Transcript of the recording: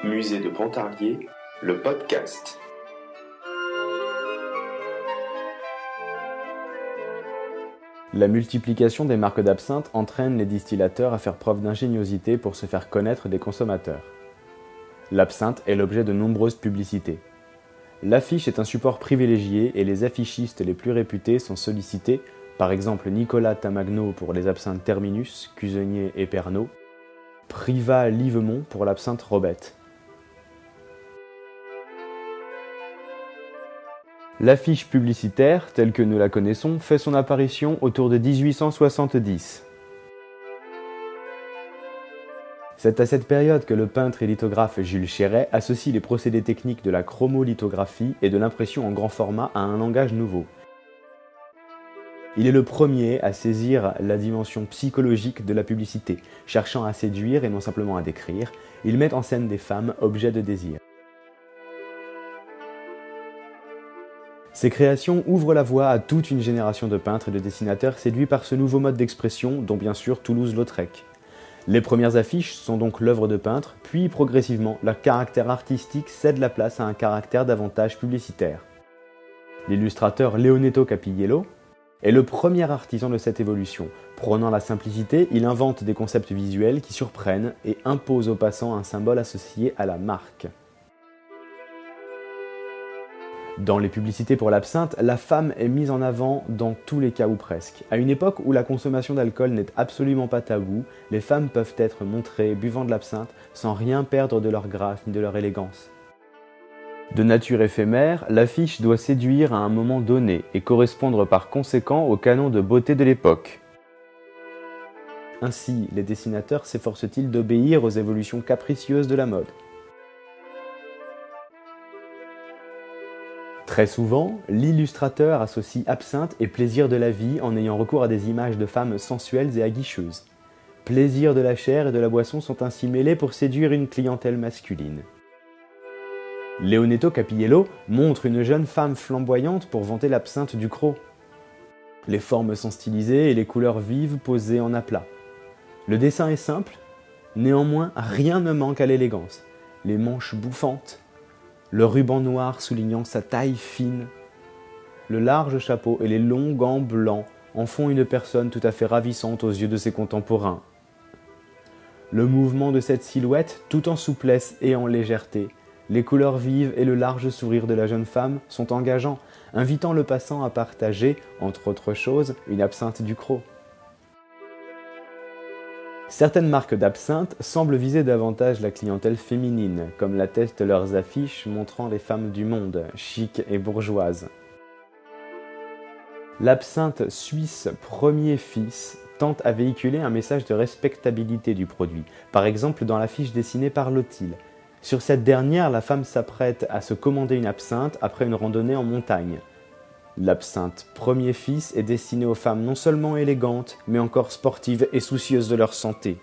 Musée de Pontarlier, le podcast. La multiplication des marques d'absinthe entraîne les distillateurs à faire preuve d'ingéniosité pour se faire connaître des consommateurs. L'absinthe est l'objet de nombreuses publicités. L'affiche est un support privilégié et les affichistes les plus réputés sont sollicités, par exemple Nicolas Tamagno pour les absinthes Terminus, Cusenier et Pernod, Privat Livemont pour l'absinthe Robette. L'affiche publicitaire, telle que nous la connaissons, fait son apparition autour de 1870. C'est à cette période que le peintre et lithographe Jules Chéret associe les procédés techniques de la chromolithographie et de l'impression en grand format à un langage nouveau. Il est le premier à saisir la dimension psychologique de la publicité, cherchant à séduire et non simplement à décrire. Il met en scène des femmes, objets de désir. Ces créations ouvrent la voie à toute une génération de peintres et de dessinateurs séduits par ce nouveau mode d'expression, dont bien sûr Toulouse-Lautrec. Les premières affiches sont donc l'œuvre de peintre, puis progressivement, leur caractère artistique cède la place à un caractère davantage publicitaire. L'illustrateur Leonetto Capilliello est le premier artisan de cette évolution. Prônant la simplicité, il invente des concepts visuels qui surprennent et impose aux passants un symbole associé à la marque. Dans les publicités pour l'absinthe, la femme est mise en avant dans tous les cas ou presque. À une époque où la consommation d'alcool n'est absolument pas tabou, les femmes peuvent être montrées buvant de l'absinthe sans rien perdre de leur grâce ni de leur élégance. De nature éphémère, l'affiche doit séduire à un moment donné et correspondre par conséquent au canon de beauté de l'époque. Ainsi, les dessinateurs s'efforcent-ils d'obéir aux évolutions capricieuses de la mode. Très souvent, l'illustrateur associe absinthe et plaisir de la vie en ayant recours à des images de femmes sensuelles et aguicheuses. Plaisir de la chair et de la boisson sont ainsi mêlés pour séduire une clientèle masculine. Leonetto Capilliello montre une jeune femme flamboyante pour vanter l'absinthe du Cros. Les formes sont stylisées et les couleurs vives posées en aplat. Le dessin est simple, néanmoins rien ne manque à l'élégance. Les manches bouffantes, le ruban noir soulignant sa taille fine, le large chapeau et les longs gants blancs en font une personne tout à fait ravissante aux yeux de ses contemporains. Le mouvement de cette silhouette, tout en souplesse et en légèreté, les couleurs vives et le large sourire de la jeune femme sont engageants, invitant le passant à partager, entre autres choses, une absinthe du Cros. Certaines marques d'absinthe semblent viser davantage la clientèle féminine, comme l'attestent leurs affiches montrant les femmes du monde, chic et bourgeoises. L'absinthe suisse Premier Fils tente à véhiculer un message de respectabilité du produit, par exemple dans l'affiche dessinée par Lotil. Sur cette dernière, la femme s'apprête à se commander une absinthe après une randonnée en montagne. L'absinthe Premier Fils est destinée aux femmes non seulement élégantes, mais encore sportives et soucieuses de leur santé.